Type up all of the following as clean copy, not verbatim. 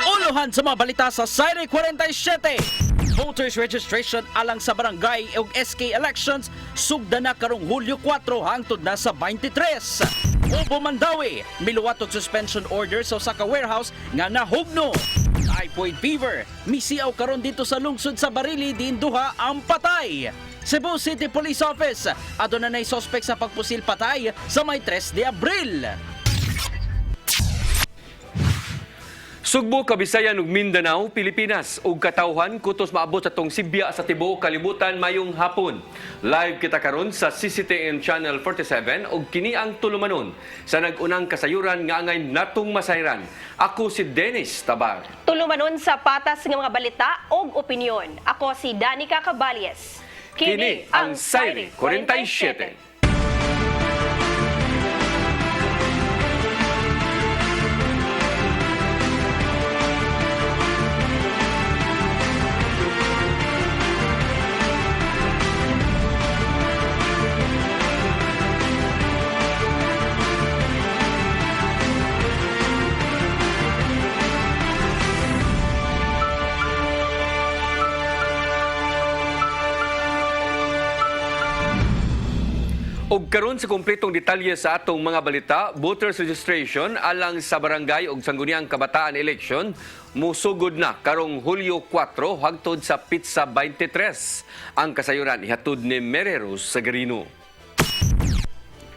Uluhan sa mga balita sa Sayre 47. Voters registration alang sa barangay ug SK elections sugda na karong Hulyo 4 hangtod na sa 23. Ubo Mandawi, miluwatot suspension order sa usa ka warehouse nga nahugno. Typhoid fever, misiaw karon dito sa lungsod sa Barili diin duha ang patay. Cebu City Police Office, aduna nay suspect sa pagpusil patay sa may 3 de Abril. Sugbo, Kabisayan ug Mindanao, Pilipinas ug katawhan kutos maabot sa tong Sibya sa tibuok kalibutan mayong hapon. Live kita karon sa CCTN Channel 47 ug kini ang tulumanon sa nag-unang kasayuran nga angay natong masayran. Ako si Dennis Tabar. Tulumanon sa patas nga mga balita ug opinyon. Ako si Danica Caballes. Kini ang Sayre 47. Og karon sa kumpletong detalye sa atong mga balita, voters registration alang sa barangay ug sangguniang kabataan election musugod na karong Hulyo 4 hangtod sa Pitsa 23. Ang kasayuran ihatod ni Mereros Sagarino.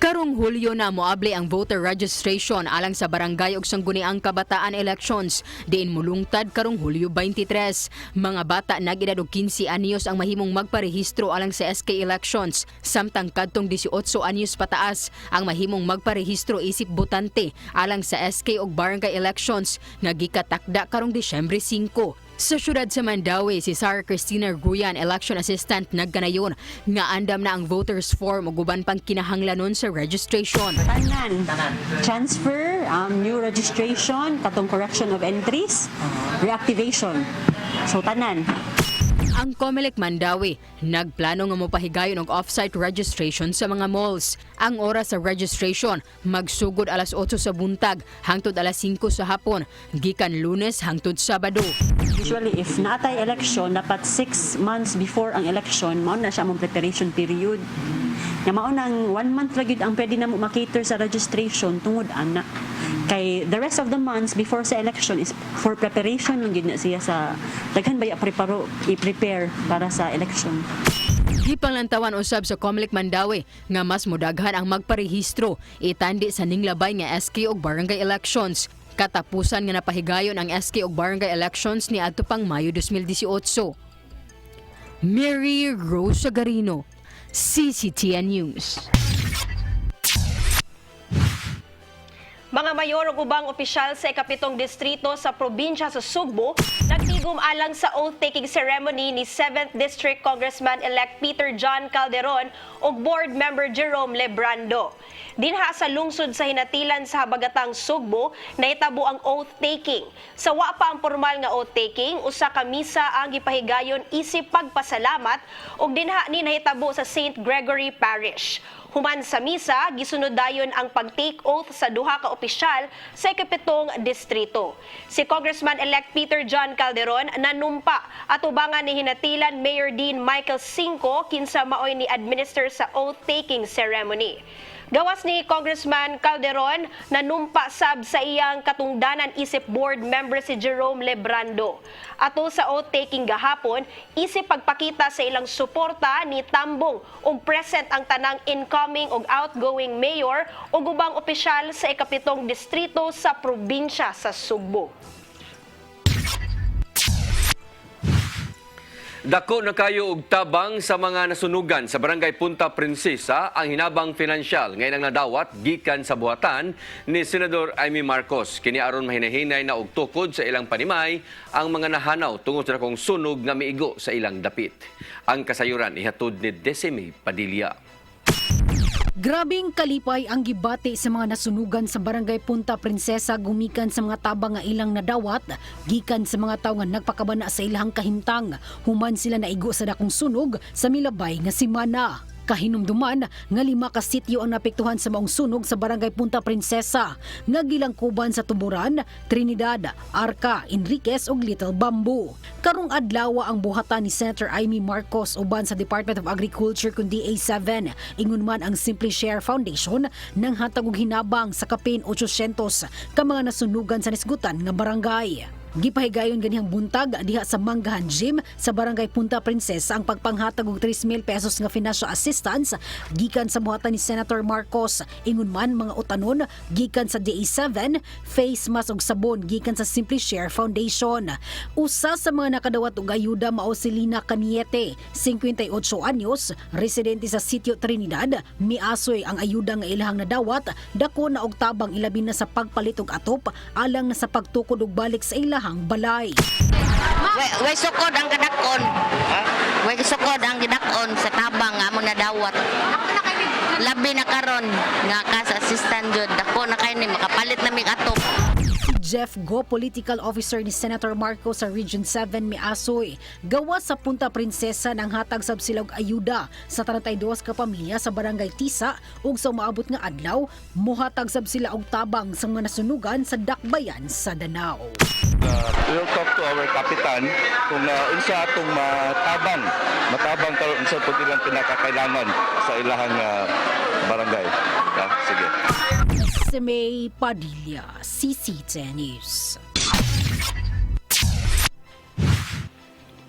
Karong Hulyo na moable ang voter registration alang sa barangay ug sangguniang kabataan elections diin mulungtad karong Hulyo 23. Mga bata nag-edad og 15 anyos ang mahimong magparehistro alang sa SK elections, samtang kadtong 18 anyos pataas ang mahimong magparehistro isip botante alang sa SK ug barangay elections nga gikatakda karong Disyembre 5. Sa syudad sa Mandawi, si Sarah Cristina Guyan, election assistant, nagkanayon nga andam na ang voters form ug uban pang kinahanglanon sa registration. Tanan. Transfer, new registration, katong correction of entries, reactivation. So tanan. Ang COMELEC Mandawi nagplano nga mopahigayon og off-site registration sa mga malls. Ang oras sa registration magsugod alas 8 sa buntag hangtod alas 5 sa hapon, gikan Lunes hangtod Sabado. Usually, if natay election, dapat 6 months before ang election, mao na siya mong preparation period. Nga mao nang 1 month ra gyud ang pwede na mo makater sa registration tungod ana. Kay the rest of the months before sa election is for preparation lang gyud na siya sa daghan baya i-prepare para sa election. Gipanglantawan usab sa COMELEC Mandawi nga mas modaghan ang magparehistro itandi sa ninglabay nga SK ug barangay elections. Katapusan nga napahigayon ang SK ug barangay elections ni adto pang Mayo 2018. Mary Rose Sagarino, CCTN News. Mga mayor ug ubang opisyal sa ikapitong distrito sa probinsya sa Sugbo nagtigom alang sa oath-taking ceremony ni 7th District Congressman-elect Peter John Calderon ug Board Member Jerome Lebrando. Dinha sa lungsod sa hinatilan sa habagatang Sugbo, nahitabo ang oath-taking. Sa wa pa ang formal nga oath-taking, usa ka misa ang gipahigayon isip pagpasalamat ug dinha ni nahitabo sa St. Gregory Parish. Human sa misa, gisunod dayon ang pag-take oath sa duha ka opisyal sa ikapitong distrito. Si Congressman-elect Peter John Calderon nanumpa at ubangan ni hinatilan Mayor Dean Michael Cinco kinsa maoy ni administer sa oath-taking ceremony. Gawas ni Congressman Calderon, nanumpa sab sa iyang katungdanan isip board member si Jerome Lebrando. Ato sa oath-taking gahapon, isip pagpakita sa ilang suporta ni Tambong ug present ang tanang incoming ug outgoing mayor ug ubang opisyal sa ikapitong distrito sa probinsya sa Sugbo. Dako na kayo og tabang sa mga nasunugan sa Barangay Punta Princesa ang hinabang pinansyal ngayon ang nadawat gikan sa buhatan ni Senador Amy Marcos. Kini aron mahinahinay na og tukod sa ilang panimay ang mga nahanaw tungod sa dakong sunog nga miigo sa ilang dapit. Ang kasayuran ihatod ni Desime Padilla. Grabing kalipay ang gibati sa mga nasunugan sa Barangay Punta Princesa gumikan sa mga tabang nga ilang nadawat gikan sa mga tawo nga nagpakabana sa ilang kahimtang human sila naigo sa dakong sunog sa milabay nga semana. Kahinumduman nga 5 ka sityo ang napektuhan sa maong sunog sa barangay Punta Princesa nga gilangkuban sa Tuburan, Trinidad, Arca, Enriquez ug Little Bamboo. Karong adlaw ang buhatan ni Senator Amy Marcos uban sa Department of Agriculture kun DA7. Ingon man ang Simple Share Foundation nang hatag og hinabang sa kapin 800 ka mga nasunugan sa nisgutan nga barangay. Gipahigayon ganihang buntag diha sa Manggahan Gym sa barangay Punta Princesa ang pagpanghatag og 3,000 pesos nga financial assistance gikan sa buhatan ni Senator Marcos. Ingon man mga utanon gikan sa DA7, face mask ug sabon gikan sa Simple Share Foundation. Usa sa mga nakadawat og ayuda mao si Lina Caniete, 58 anyos, residente sa Sitio Trinidad. Miasoy ang ayuda nga ilahang nadawat, dako na og tabang ilabi na sa pagpalit og atop alang na sa pagtukod og balik sa ilahang balay. Way sukod ang gidakon. Way sukod ang gidakon sa tabang nga mo nadawat. Labi na karon nga ka sa assistant jud dako na kay ni makapalit na mig atop. Jeff Go, political officer ni Senator Marcos sa Region 7 miasoy. Gawa sa Punta Princesa nang hatag sab sila og ayuda sa 32 ka pamilya sa barangay Tisa ug sa maabot nga adlaw mohatag sab sila og tabang sa mga nasunugan sa Dakbayan sa Danao. We'll talk to our kapitan kung unsa atong matabang karon unsa pud ilang pinakakailangan sa ilahang barangay. Sige. May Padilla, CC10 News.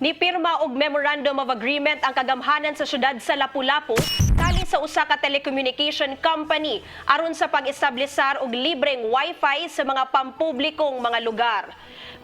Nipirma og Memorandum of Agreement ang kagamhanan sa syudad sa Lapu-Lapu kali sa usa ka telecommunication company aron sa pag-establisar og libreng wifi sa mga pampublikong mga lugar.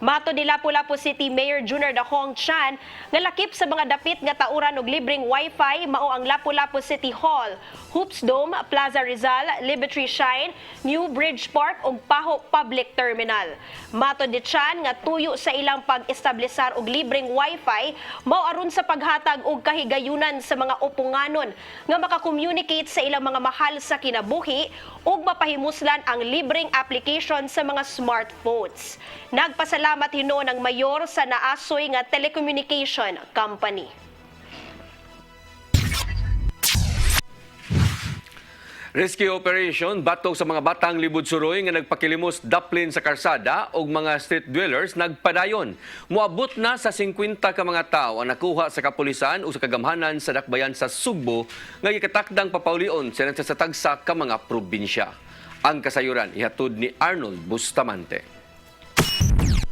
Mato ni Lapu-Lapu City Mayor Junior Dahong Chan nga lakip sa mga dapit nga tauran og libreng wifi mao ang Lapu-Lapu City Hall, Hoops Dome, Plaza Rizal, Liberty Shine, New Bridge Park ug Paho Public Terminal. Mato ni Chan nga tuyo sa ilang pag-establisar og libreng wifi mao aron sa paghatag og kahigayunan sa mga upunganon nga maka-communicate sa ilang mga mahal sa kinabuhi ug mapahimuslan ang libreng application sa mga smartphones. Nagpasalamat hinuon ang mayor sa naasoy nga telecommunication company. Rescue operation batok sa mga batang libod-suroy nga nagpakilimos daplin sa karsada ug mga street dwellers nagpadayon. Moabot na sa 50 ka mga tawo ang nakuha sa kapulisan o sa kagamhanan sa Dakbayan sa Sugbo nga gikatakdang papaulion sa nagsasatagsa ka mga probinsya. Ang kasayuran ihatod ni Arnold Bustamante.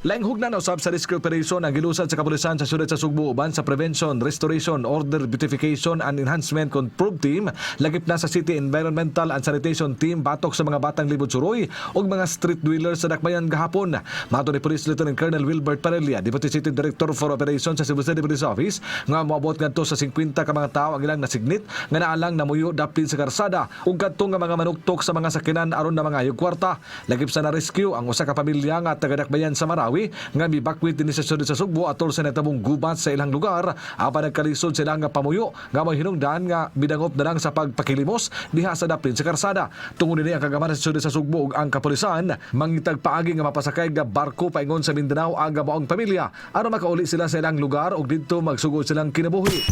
Laing hugna na usab sa rescue operation ang gilusad sa kapulisan sa siyudad sa Sugbo uban sa Prevention, Restoration, Order, Beautification and Enhancement Control Team, lagip na sa City Environmental and Sanitation Team batok sa mga batang libod-suroy ug mga street dwellers sa Dakbayan gahapon. Mato ni Police Lieutenant Colonel Wilbert Parella, Deputy City Director for Operations sa Cebu City Police Office, nga moabot ngadto sa 50 ka mga tawo ang ilang nasignit nga naalang namuyo daplin sa karsada ug kadto nga mga manuktok sa mga sakinan aron na mga kwarta. Lagip sa na-rescue ang usa ka pamilya nga taga Dakbayan sa Marawi nga mibakwit din sa siyudad sa Sugbo atol sa natabong gubat sa ilang lugar apan nagkalisod sila nga pamuyo nga may hinungdan nga bidangop na lang sa pagpakilimos diha sa daplin sa karsada. Tungod ni ang kagamanan sa siyudad sa Sugbo ug ang kapulisan mangitag paagi nga mapasakay nga barko paingon sa Mindanao aga maong pamilya aron makauli sila sa ilang lugar ug didto magsugod silang kinabuhi.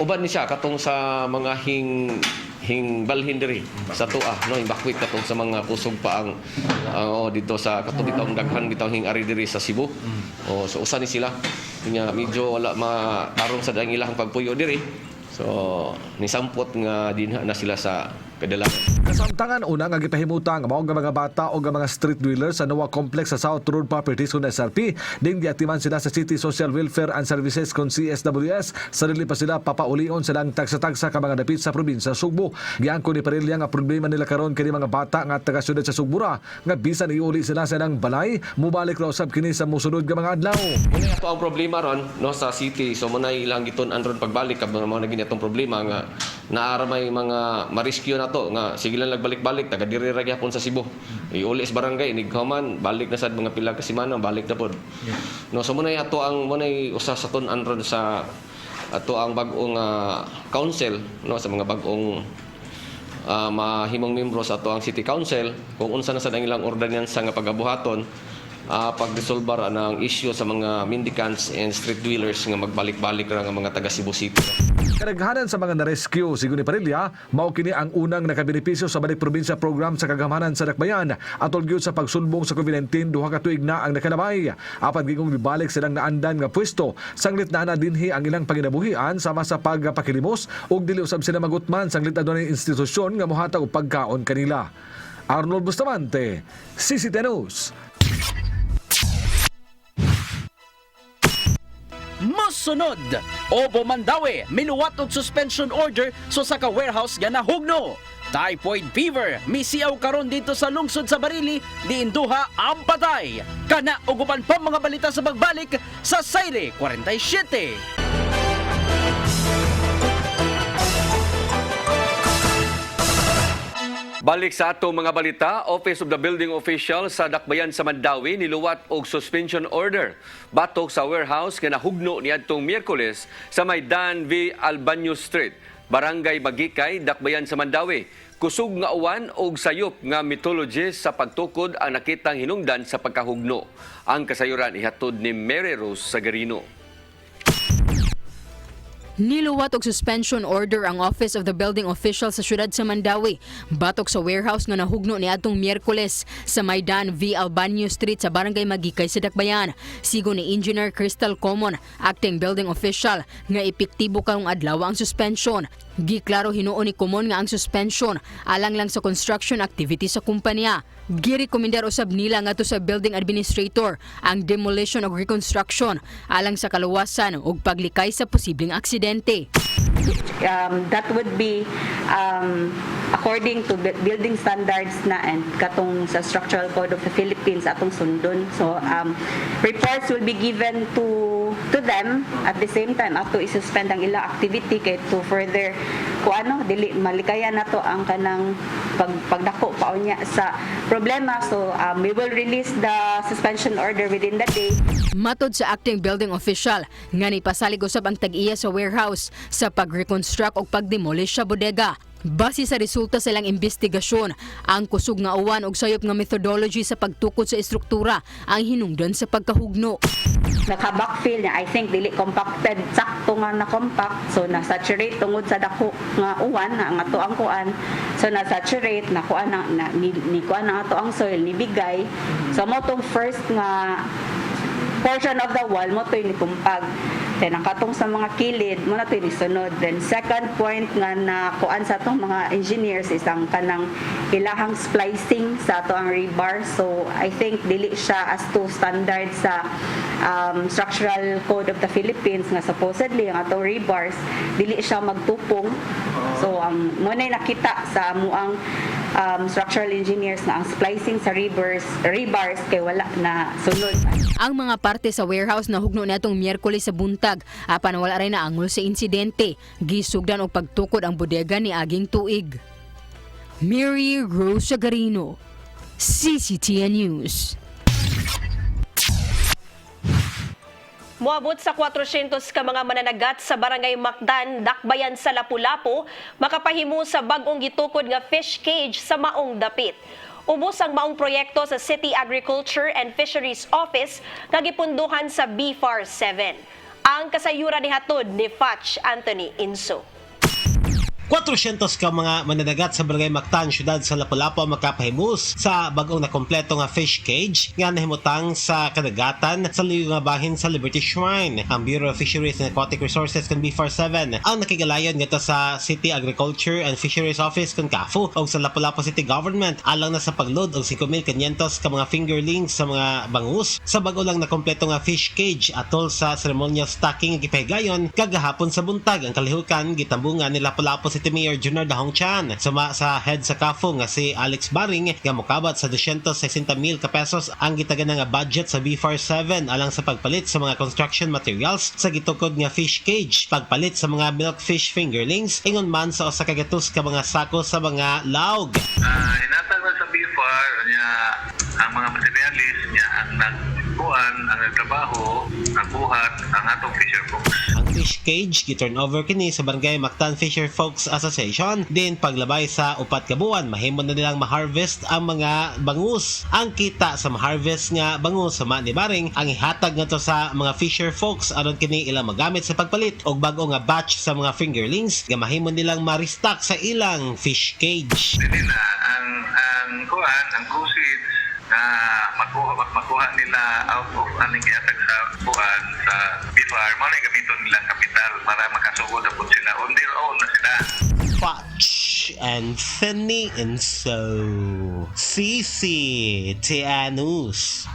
Uban ni siya katong sa mga balhin diri sa tuah no bakwit katong sa mga kusog pa ang dito sa katong bitong daghan bitong hing-ari diri sa Cebu. So usa ni sila nya medyo wala matarong sa dang ilang pagpuyo diri. So nisampot nga dinha na sila sa kadalanan. Kasamtangan una nga gipahimutang mao nga mga bata o nga mga street dwellers sa Noah Complex sa South Road Properties kun SRP ding giatiman sila sa City Social Welfare and Services kun CSWS sa dili pa sila papaulion silang tagsa-tagsa ka mga dapit sa probinsya Sugbo. Giangko ni Parella nga problema nila karon kini mga bata nga taga siyudad sa Sugbura nga bisan iuli sila sa ilang balay mubalik ra usab kini sa mosunod nga mga adlaw. Muna ato ang problema ron no sa city so muna ilang gitun-an ron pagbalik kab mga naging atong problema nga naara may mga ma-rescue na to nga sige lang nagbalik-balik taga diri ra gyapon sa Cebu. Iuli sa barangay nighuman balik na sad mga pila ka semana balik na pod. No so muna ato ang usa sa tun-an ron sa ato ang bag-ong council no sa mga bag-ong mahimong membro sa ato ang city council kung unsa na sad ang ilang ordinansa nga pagabuhaton pagresolbar ang issue sa mga mendicants and street dwellers nga magbalik-balik ra nga mga taga Cebu City. Kadaghanan sa mga na-rescue siguni parilya mao kini ang unang nakabenepisyo sa balik probinsya program sa kagamanan sa Dakbayan atol gyud sa pagsulbong sa COVID-19 duha ka tuig na ang nakalabay. Apan gingong mibalik silang naandan nga pwesto sanglit na dinhi ang ilang panginabuhian sama sa pagpakilimos ug dili usab sila magutman sanglit adunay institusyon nga mohatag og pagkaon kanila. Arnold Bustamante, CCTV News. Masunod, Obo Mandawi, minuwat og suspension order so sa ka-warehouse nga nahugno. Typhoid fever, misiaw karon dito sa lungsod sa Barili, diin duha ang patay. Kana ug uban pa mga balita sa pagbalik sa Sayre 47. Balik sa ato mga balita, Office of the Building Official sa Dakbayan sa Mandawi niluwat og suspension order batok sa warehouse nga nahugno niadtong Miyerkules sa may Dan V. Albanyo Street, Barangay Magikay, Dakbayan sa Mandawi. Kusog nga uwan og sayop nga methodologist sa pagtukod ang nakitang hinungdan sa pagkahugno. Ang kasayuran ihatod ni Mary Rose Sagarino. Niluwat og suspension order ang Office of the Building Official sa syudad sa Mandawi batok sa warehouse nga nahugno niadtong Miyerkules sa Maidan V. Albanyo Street sa Barangay Magikay sa Dakbayan. Sigon ni Engineer Crystal Common, acting building official, nga epektibo karong adlaw ang suspension. Giklaro hinuon ni Common nga ang suspension alang lang sa construction activity sa kumpanya. Girekomendar usab nila ngadto sa building administrator ang demolition ug reconstruction alang sa kaluwasan ug paglikay sa posibleng aksidente. That would be according to building standards na and katong sa Structural Code of the Philippines atong sundon. So reports will be given to them at the same time ato isuspend ang ila activity kay to further dili malikayan nato ang kanang pagdako pa unya sa problema. So we will release the suspension order within the day. Matod sa acting building official nga nipasalig usab ang tag-iya sa warehouse sa pag-reconstruct o pag-demolish sa bodega. Base sa resulta sa ilang investigasyon, ang kusog nga uwan og sayop nga methodology sa pagtukod sa estruktura ang hinungdan sa pagkahugno. Naka-backfill niya, I think dili compacted, sakto nga na compact, so na-saturate tungod sa dako nga uwan na ang ato ang kuan. So na-saturate na kuan ni kuan ang ato ang soil ni bigay. So mo tong first nga portion of the wall mo to ni kumpag. Then nakatong sa mga kilid mo na to ni sunod. Then second point nga na kuan sa atong mga engineers is ang kanang ilahang splicing sa ato ang rebar. So I think dili siya as to standard sa Structural Code of the Philippines nga supposedly ang atong rebars dili siya magtupong. So mo na nakita sa amuang structural engineers na ang splicing sa rebars kay wala na sunod. Ang mga parte sa warehouse na hugno natong Miyerkules sa buntag apan wala ray na angol sa insidente. Gisugdan og pagtukod ang bodega ni aging tuig. Mary Rose Sagarino, CCTN News. Moabot sa 400 ka mga mananagat sa Barangay Macdan, Dakbayan sa Lapu-Lapu, makapahimo sa bag-ong gitukod nga fish cage sa maong dapit. Ubos ang maong proyekto sa City Agriculture and Fisheries Office nga gipunduhan sa BFAR 7. Ang kasayuran ni hatod ni Fatch Anthony Inso. 400 ka mga mananagat sa Barangay Mactan, syudad sa Lapu-Lapu makapahimus sa bagong nakompleto nga fish cage nga nahimutang sa kadagatan sa liyo nga bahin sa Liberty Shrine. Ang Bureau of Fisheries and Aquatic Resources kan BFAR 7 ang nakigalayon ngadto sa City Agriculture and Fisheries Office kan CAFU o sa Lapu-Lapu City Government alang na sa pagload og 5,500 ka mga fingerlings sa mga bangus sa bago lang nakompleto nga fish cage atol sa ceremonial stocking nga gipahigayon kagahapon sa buntag. Ang kalihukan gitambungan ni Lapu-Lapu City Mayor Junior Dahong Chan suma sa head sa CAFU nga si Alex Baring nga mokabat sa 260,000 ka pesos ang gitagana nga budget sa BFAR 7 alang sa pagpalit sa mga construction materials sa gitukod nga fish cage, pagpalit sa mga milkfish fingerlings, ingon man sa usa ka gatos ka mga sako sa mga laog. Hinatag na sa BFAR niya ang mga materialist niya ang nagbuan, ang nagtrabaho, nagbuhat ang atong fisher folks. Ang fish cage giturn over kini sa Barangay Mactan Fisher Folks Association. Din paglabay sa upat ka buwan, mahimo na nilang ma-harvest ang mga bangus. Ang kita sa ma-harvest nga bangus sa manibaring ang ihatag ngadto sa mga fisher folks aron kini ilang magamit sa pagpalit og bago nga batch sa mga fingerlings nga mahimo nilang ma-restock sa ilang fish cage. Nila ang proceeds na makuha nila out of aning ihatag sa buwan sa BIFAR, mo na gamiton nilang kapital para makasugod na po sila on their own na sila. Patch Anthony Inso Sisi Tianus.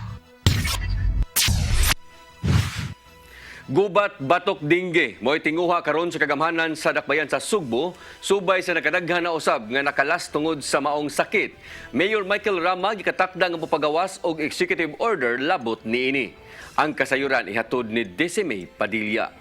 Gubat batok dingge mo'y tinguha karon sa kagamhanan sa dakbayan sa Sugbo subay sa nakadaghan na usab nga nakalas tungod sa maong sakit. Mayor Michael Rama gikatakda nga mopagawas og executive order labot niini. Ang kasayuran ihatod ni Decime Padilla.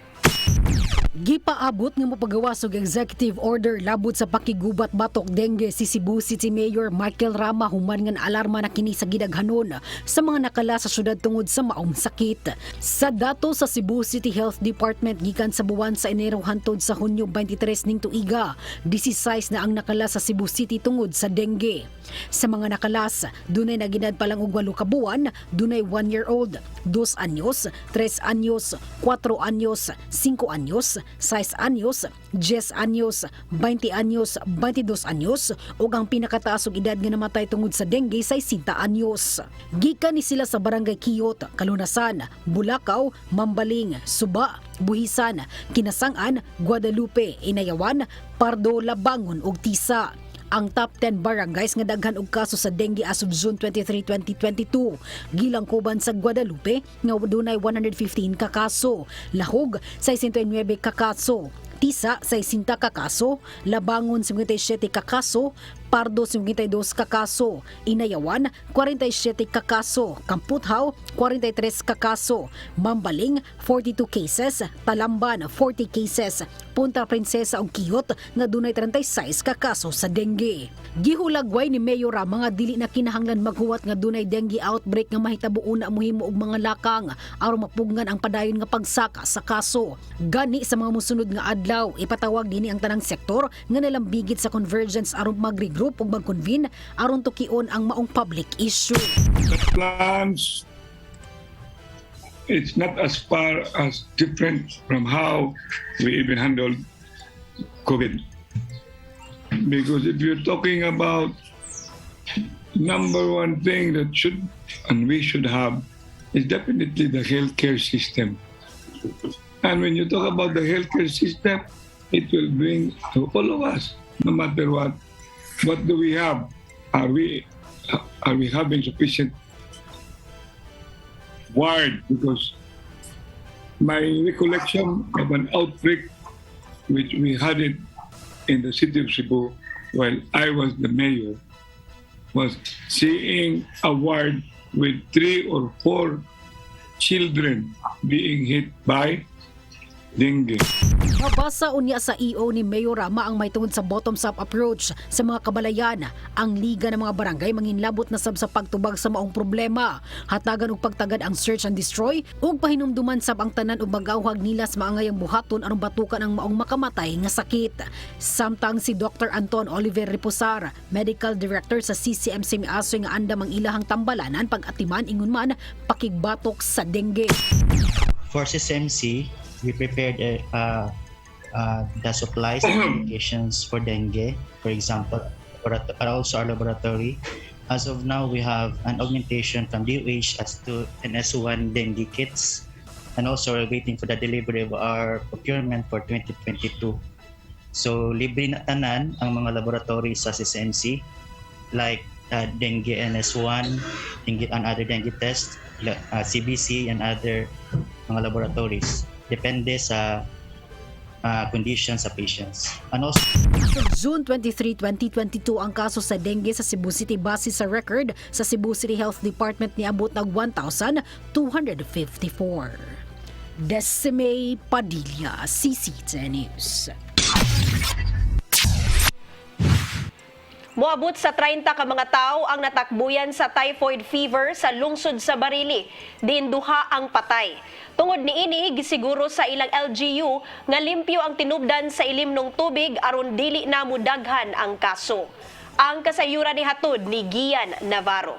Gipaabot nga mopagawas og executive order labot sa pakigubat batok dengue si Cebu City Mayor Michael Rama human nga alarma na kini sa gidaghanon sa mga nakala sa syudad tungod sa maong sakit. Sa dato sa Cebu City Health Department gikan sa buwan sa Enero hantod sa Hunyo 23 ning tuiga, 16 na ang nakala sa Cebu City tungod sa dengue. Sa mga nakalas, dunay naginad pa lang og 8 ka buwan, dunay 1-year-old, 2 anyos, 3 anyos, 4 anyos, 5 anyos, 6 anyos, 10 anyos, 20 anyos, 22 anyos ug ang pinakataas og edad nga namatay tungod sa dengue say 60 anyos. Gikan ni sila sa Barangay Kiyot, Kalunasan, Bulacau, Mambaling, Suba, Buhisan, Kinasangan, Guadalupe, Inayawan, Pardo, Labangon ug Tisa. Ang top 10 barangays nga daghan og kaso sa dengue as of June 23, 2022. Gilangkuban sa Guadalupe nga dunay 115 ka kaso, Lahog 69 ka kaso, Tisa 60 ka kaso, Labangon 57 ka kaso, Pardo 52 ka kaso, Inayawan 47 ka kaso, Kamputhaw 43 ka kaso, Mambaling 42 cases, Talamban 40 cases, Punta Princesa ug Kiyot nga dunay 36 ka kaso sa dengue. Gihulagway ni Mayor Rama nga dili na kinahanglan maghuwat nga dunay dengue outbreak nga mahitabo na mohimo og mga lakang aron mapugnan ang padayon nga pagsaka sa kaso. Gani sa mga mosunod nga adlaw, ipatawag dinhi ang tanang sektor nga nalambigit sa convergence aron mag-regroup ug mag-convene aron tukion ang maong public issue. The plans, it's not as far as different from how we even handled COVID. Because if you're talking about number one thing that should and we should have is definitely the healthcare system. And when you talk about the healthcare system, it will bring to all of us, no matter what. What do we have? Are we having sufficient ward? Because my recollection of an outbreak which we had it in the city of Cebu while I was the mayor was seeing a ward with 3 or 4 children being hit by dengue. Mabasa unya sa EO ni Mayor Rama ang may tungod sa bottoms-up approach sa mga kabalayan. Ang liga ng mga barangay manginlabot na sab sa pagtubag sa maong problema. Hatagan og pagtagad ang search and destroy ug pahinumduman sab ang tanan og magawhag nila sa mga ngayang buhaton aron batukan ang maong makamatay nga sakit. Samtang si Dr. Anton Oliver Reposar, Medical Director sa CCMC miasoy nga andam ang ilahang tambalanan pag-atiman ingon man pakigbatok sa dengue. For CCMC, we prepared the supplies and medications for dengue, for example, but also our laboratory. As of now, we have an augmentation from DOH as to an S1 dengue kits, and also we're waiting for the delivery of our procurement for 2022. So, libre na tanan ang mga laboratory sa CCMC, like dengue NS1, dengue and other dengue tests, CBC and other mga laboratories. Depende sa condition sa patients. And also, as of June 23, 2022, ang kaso sa dengue sa Cebu City base sa record sa Cebu City Health Department niabot ng 1,254. Decime Padilla, CCTV News. Moabot sa 30 ka mga tao ang natakbuyan sa typhoid fever sa lungsod sa Barili. Din duha ang patay. Tungod niini gisiguro sa ilang LGU nga limpyo ang tinubdan sa ilim ng tubig aron dili na mudaghan ang kaso. Ang kasayuran ni hatod ni Gian Navarro.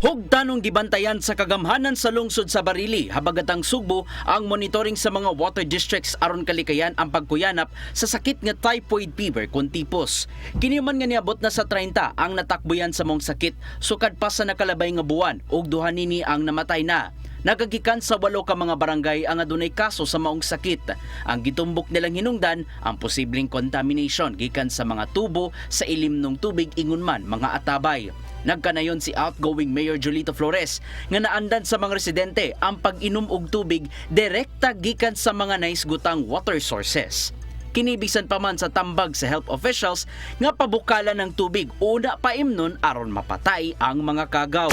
Hugdanong gibantayan sa kagamhanan sa lungsod sa Barili, habagatang Sugbo ang monitoring sa mga water districts aron kalikayan ang pagkuyanap sa sakit nga typhoid fever kun tipos. Kini man nga niabot na sa 30 ang natakbuyan sa mong sakit sukad pa sa nakalabay nga buwan ug duha nini ang namatay na. Nagagikan sa 8 ka mga barangay ang adunay kaso sa maong sakit. Ang gitumbok nilang hinungdan ang posibleng contamination gikan sa mga tubo sa ilim ng tubig ingon man mga atabay. Nagkanayon si outgoing Mayor Julito Flores nga naandan sa mga residente ang pag-inom og tubig direkta gikan sa mga naisgutang water sources. Kinibisan pa man sa tambag sa health officials nga pabukalan ng tubig una pa imnon aron mapatay ang mga kagaw.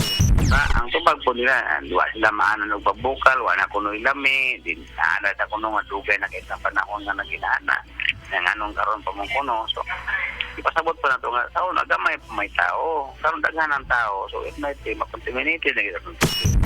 Ang tubag po nila, duwa sila maanan og pabukal, wala kuno ilami, din ana ta kuno nga dugay na kay sa panahon nga naginana. Nga anong karon pa mong kuno. So ipasabot pa nato nga taon nagamay may tao, karon daghan ang tao. So it might be makontaminated na kita.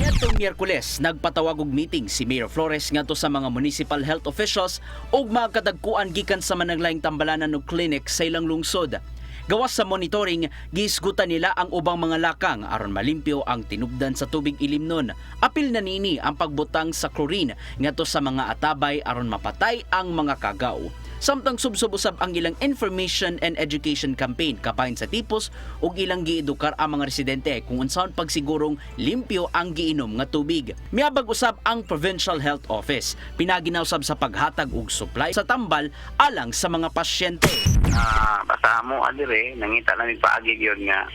Nitong Miyerkules, nagpatawag og meeting si Mayor Flores ngadto sa mga municipal health officials ug mga kadagkuan gikan sa managlaing tambalanan og clinic sa ilang lungsod. Gawas sa monitoring, giisgutan nila ang ubang mga lakang aron malimpyo ang tinubdan sa tubig ilimnon. Apil na nini ang pagbutang sa chlorine ngadto sa mga atabay aron mapatay ang mga kagaw. Samtang subsubusab ang ilang information and education campaign kapain sa tipos ug ilang giedukar ang mga residente kung unsaon pagsigurong limpyo ang giinom nga tubig. Miabag usab ang Provincial Health Office. Pinaginausab sa paghatag og supply sa tambal alang sa mga pasyente. Basta mo adire nangita na ni paagi gyud nga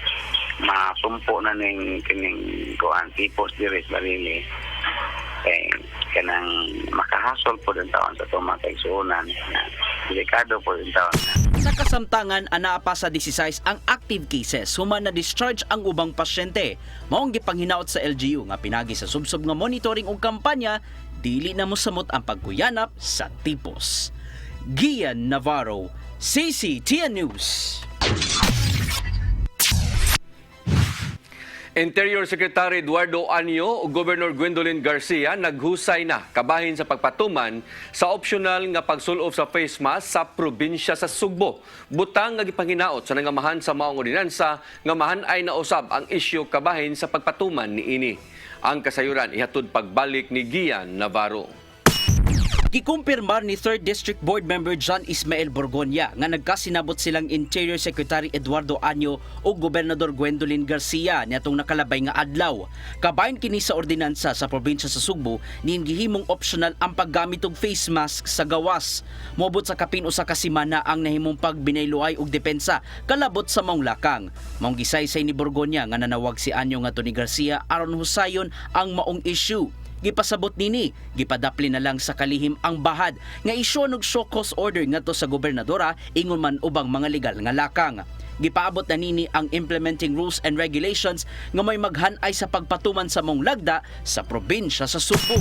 masumpo na ning kining kuan tipos dire sa Barili. Kanang makahasol po din taon sa itong mga kaigsuunan. Delikado po din taon. Sa kasamtangan, anaa pa sa 16 ang active cases human na discharge ang ubang pasyente. Maong gipanghinaot sa LGU nga pinagi sa subsob nga monitoring ug kampanya, dili na mosamot ang pagkuyanap sa tipos. Gian Navarro, CCTN News. Interior Secretary Eduardo Anyo ug Governor Gwendolyn Garcia naghusay na kabahin sa pagpatuman sa optional nga pagsul-off sa face mask sa probinsya sa Sugbo. Butang nga gipanghinaot sa nangamahan sa maong ordinansa nga mahan ay nausab ang isyu kabahin sa pagpatuman niini. Ang kasayuran ihatod pagbalik ni Gian Navarro. Gikumpirmar ni 3rd District Board Member John Ismael Borgonya nga nagkasinabot silang Interior Secretary Eduardo Anyo o Gobernador Gwendolyn Garcia niatong nakalabay nga adlaw. Kabahin kini sa ordinansa sa probinsya sa Sugbo nin gihimong optional ang paggamit og face mask sa gawas. Moabot sa kapin usa ka semana ang nahimong pagbinayloay og depensa kalabot sa maong lakang. Maong gisaysay ni Borgonya nga nanawag si Anyo ngadto ni Garcia aron husayon ang maong issue. Gipasabot nini, gipadapli na lang sa kalihim ang bahad nga isyu og show cause order ngadto sa gobernadora ingon man ubang mga legal nga lakang. Gipaabot na nini ang implementing rules and regulations nga may maghanay sa pagpatuman sa mong lagda sa probinsya sa Sugbo.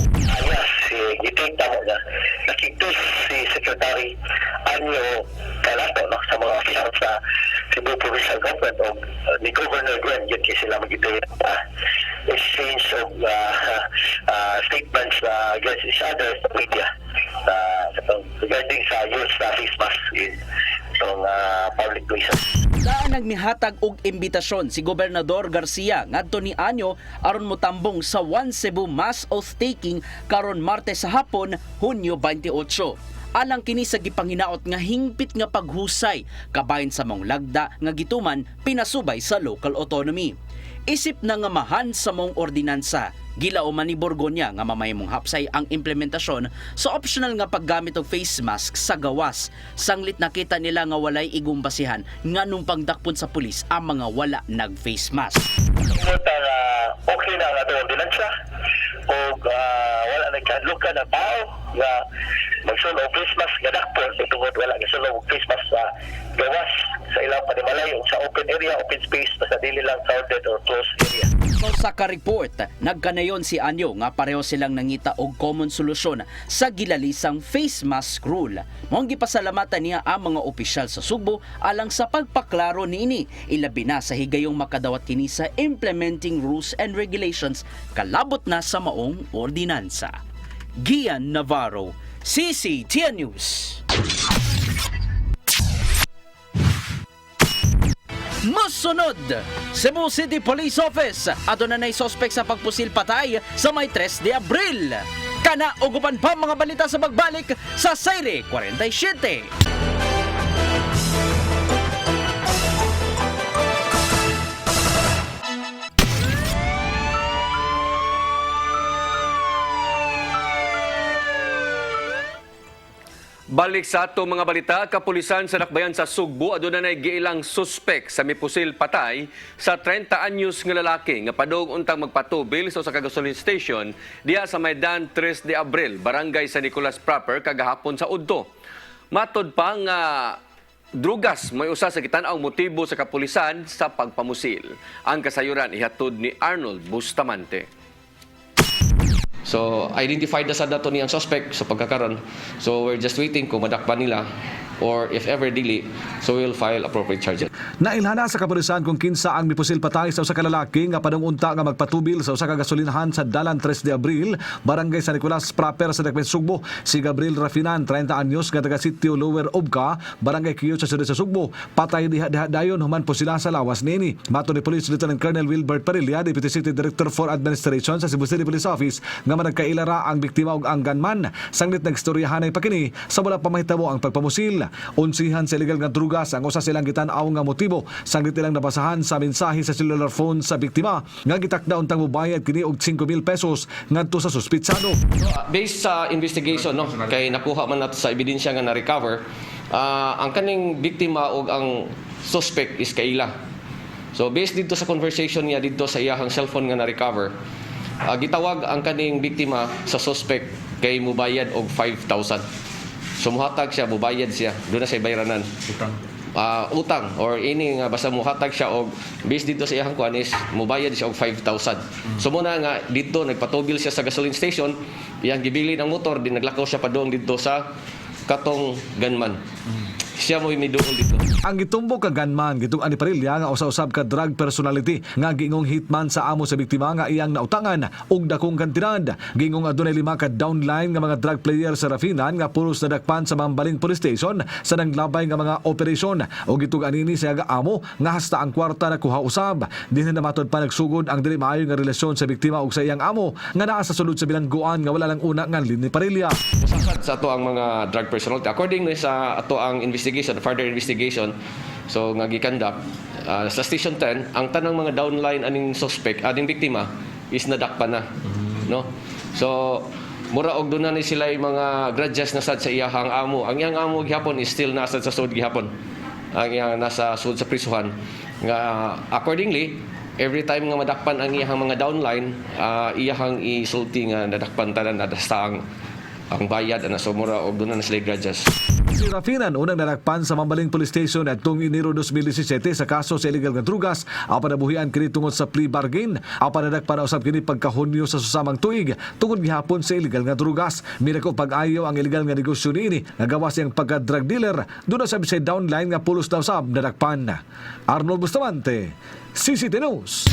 Nakitos si Secretary Anyo Calato sa mga opisyal sa Cebu Provincial Government o ni Governor Gwen yun kasi sila mag-itoy exchange of statements against each other sa media regarding sa use sa face mask in public places. Daan nagmihatag og imbitasyon si Gobernador Garcia ngadto ni Anyo aron motambong sa One Cebu mass oath-taking karon Martes sa hapon, Hunyo 28. Alang kini sa gipanghinaot nga hingpit nga paghusay kabahin sa maong lagda nga gituman pinasubay sa local autonomy. Isip na nga mahan sa mong ordinansa, gilao man ni Borgonya nga mamayamong hapsay ang implementasyon sa optional nga paggamit og face mask sa gawas. Sanglit nakita nila nga walay igumbasihan nga nung pangdakpon sa pulis ang mga wala nag-face mask. Okay na nga itong ordinansa o wala nagkadlukan na tao nga magsulo og face mask nga dakpon tungod wala nagsulo og face mask sa gawas sa ilang panimalay sa open area, open space, basta dili lang crowded or closed area. Sa ka-report, nagkanayon si Anyo nga pareho silang nangita og common solusyon sa gilalisang face mask rule. Mong gipasalamatan niya ang mga opisyal sa Sugbo alang sa pagpaklaro niini, ilabi na sa higayong makadawat kini sa implementing rules and regulations kalabot na sa maong ordinansa. Gian Navarro, CCTN News. Masunod, Cebu City Police Office aduna nay suspect sa pagpusil patay sa may 3 de Abril. Kana og uban pa mga balita sa pagbalik sa Sayre 47. Balik sa ato mga balita, kapulisan sa Dakbayan sa Sugbo aduna nay giilang suspek sa mipusil patay sa 30 anyos nga lalaki nga padung untang magpatubil sa gasoline station diha sa Maydan 3 de Abril, Barangay San Nicolas proper kagahapon sa Udto. Matod pa nga drugas may usa sa kitan-aw motibo sa kapulisan sa pagpamusil. Ang kasayuran ihatod ni Arnold Bustamante. So, identified na sa dato niyang suspect sa pagkakaroon. So, we're just waiting kung madakpan nila or if ever dili, so we'll file appropriate charges. Nailhana sa kapulisan kung kinsa ang mipusil patay sa usa ka lalaki nga padung-unta nga magpatubil sa usa ka gasolinahan sa Dalan 3 de Abril, Barangay San Nicolas proper sa Dakbayan Sugbo. Si Gabriel Rafinan, 30 anyos, nga taga Sitio Lower Obca, Barangay Quiyot sa Sudad sa Sugbo. Patay diha dayon human po sila sa lawas niini. Mato ni Police Lieutenant Colonel Wilbert Parilla, Deputy City Director for Administration sa Cebu City Police Office, nga managkailara ang biktima ug ang gunman. Sanglit nagstoryahan ay pakini sa wala pamahitabo ang pagpamusil. Unsihan sa illegal nga drugas ang usa silang gitan-aw nga motibo. Sanglit ilang nabasahan sa mensahe sa cellular phone sa biktima nga gitakda untang mobayad kini og 5,000 pesos ngadto sa suspitsado. Based sa investigation, no, kay nakuha man nato sa ebidensya nga na-recover, ang kaning biktima ug ang suspect is kaila. So based dito sa conversation niya dito sa iyahang cellphone nga na-recover, gitawag ang kaning biktima sa suspect kay mubayad og 5,000. So muhatag siya, mubayad siya, doon na siya bayranan. Utang or ini nga basta muhatag siya og based dito sa iyang kuan is mubayad siya og 5,000. So muna nga dito nagpatubil siya sa gasoline station, iyang gibili ng motor, din naglakaw siya padung dito sa katong gunman. Siya mo imiduol dito. Ang gitumbok ka gunman gitug-an ni Parilla nga usa-usab ka drug personality nga giingong hitman sa amo sa biktima nga iyang nautangan og dakong kantidad. Giingong adunay 5 ka downline nga mga drug player sa Rafinan nga pulos nadakpan sa Mambaling Police Station sa nanglabay nga mga operasyon. Og gitug-an ini siya amo nga hasta ang kwarta na kuha usab. Dinhi na matod pa nagsugod ang dili maayo nga relasyon sa biktima ug sa iyang amo nga naa sa sulod sa bilangguan nga wala lang una nga ni Parilla. Usasad sa ato ang mga drug personality according sa ato ang further investigation, so nga gikandak sa Station 10, ang tanang mga downline aning suspect, aning biktima is nadakpan na, no? So mura og doon na ni sila yung mga grudges na sad sa iyahang amo. Ang iyang amo gihapon is still nasa sa sud gihapon. Ang iyang nasa sud sa prisuhan. Nga accordingly, every time nga madakpan ang iyahang mga downline, iyahang isulti nga nadakpan tanan nadasta ang bayad na sumura og doon na sila grudges. Si Rafinan unang nadakpan sa Mambaling Police Station atong Enero 2017 sa kaso sa illegal nga drugas. Apan nabuhian kini tungod sa plea bargain. Apan nadakpan usab kini pagka-Hunyo sa susamang tuig tungod gihapon sa illegal nga drugas. Minako pag-ayaw ang illegal nga negosyo niini nga gawas siyang pagka-drug dealer. Doon na sabi sa downline nga pulos daw sab nadakpan. Arnold Bustamante, CCTN News.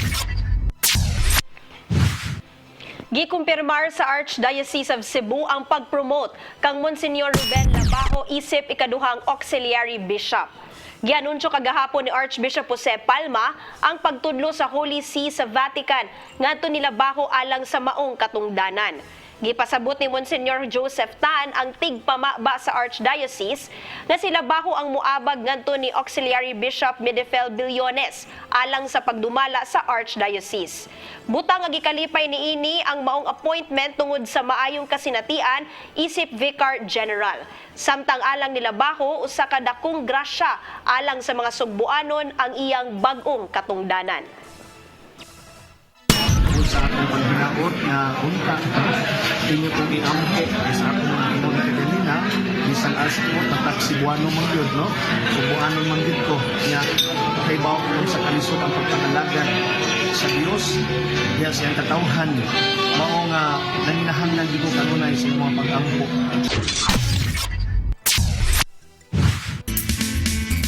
Gikumpirmar sa Archdiocese of Cebu ang pag-promote kang Monsignor Ruben Labajo isip ikaduhang auxiliary bishop. Gianunsyo kagahapon ni Archbishop Jose Palma ang pagtudlo sa Holy See sa Vatican ngadto ni Labajo alang sa maong katungdanan. Gipasabot ni Monsignor Joseph Tan ang tigpamaba sa Archdiocese na si Labajo ang muabag ngadto ni Auxiliary Bishop Medefel Billones alang sa pagdumala sa Archdiocese. Butang nga gikalipay niini ang maong appointment tungod sa maayong kasinatian isip Vicar General. Samtang alang ni Labajo usa ka dakong grasya alang sa mga Sugboanon ang iyang bag-ong katungdanan. Sa akong paghinaot nga unta inyo kong iamke sa akong mga kanina isang as ko tatak Cebuano man yun, no? Cebuano man yun ko nga kay bawo ko sa kalisod ang pagpangalagan sa Dios diya sa iyang katawhan mao nga nanginahanglan gyud ko kanunay sa imong mga pag-ampo.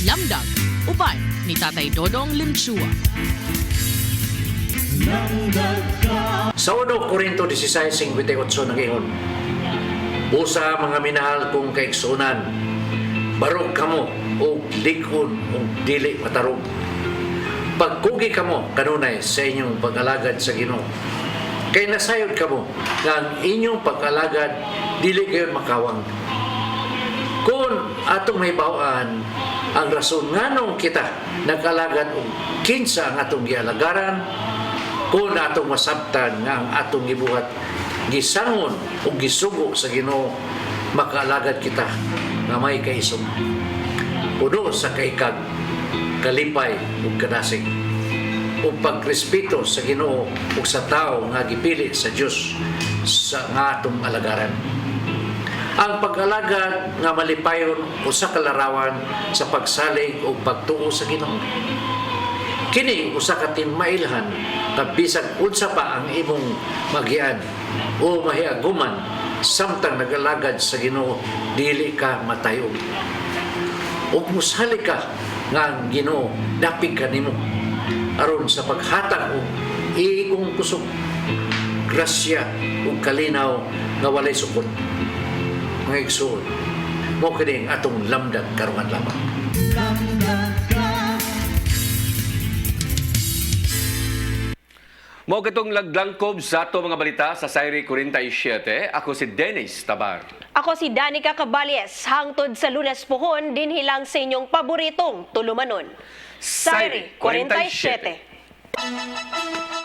Lamdag, uban ni Tatay Dodong Limchua. Sa 1 Korinto 16:58 nag-ingon, busa mga minahal kong kaigsunan, barog kamo o likon o dili matarog. Pagkugi kamo kanunay sa inyong pag-alagad sa Ginoo. Kay nasayod kamo nga ang inyong pag-alagad dili kayo makawang. Kung atong may bawaan ang rason nganong kita nag-alagad og kinsa ang atong gialagaran, kung atong masabtan nga ang atong gibuhat gisangon o gisugo sa Ginoo, makaalagad kita nga may kaisog. Puno sa kaikag, kalipay ug kadasig, ug pagrespeto sa Ginoo ug sa tao nga gipili sa Dios sa nga atong alagaran. Ang pag-alagad nga malipayon usa ka larawan sa pagsalig ug pagtuo sa Ginoo. Kini usa ka timailhan nga bisag unsa pa ang imong magian o mahiaguman samtang nag-alagad sa Ginoo, dili ka matayog. Ug musalig ka nga ang Ginoo dapig kanimo aron sa paghatag og igong kusog, grasya ug kalinaw nga walay sukot. Mga igsoon, mo kini ang atong lamdag karong adlaw. Mao katong laglangkob sa ato mga balita sa Sayri 47. Ako si Dennis Tabar. Ako si Danica Cabales, hangtod sa Lunes pohon, din hilang sa inyong paboritong tulumanon. Sayri 47.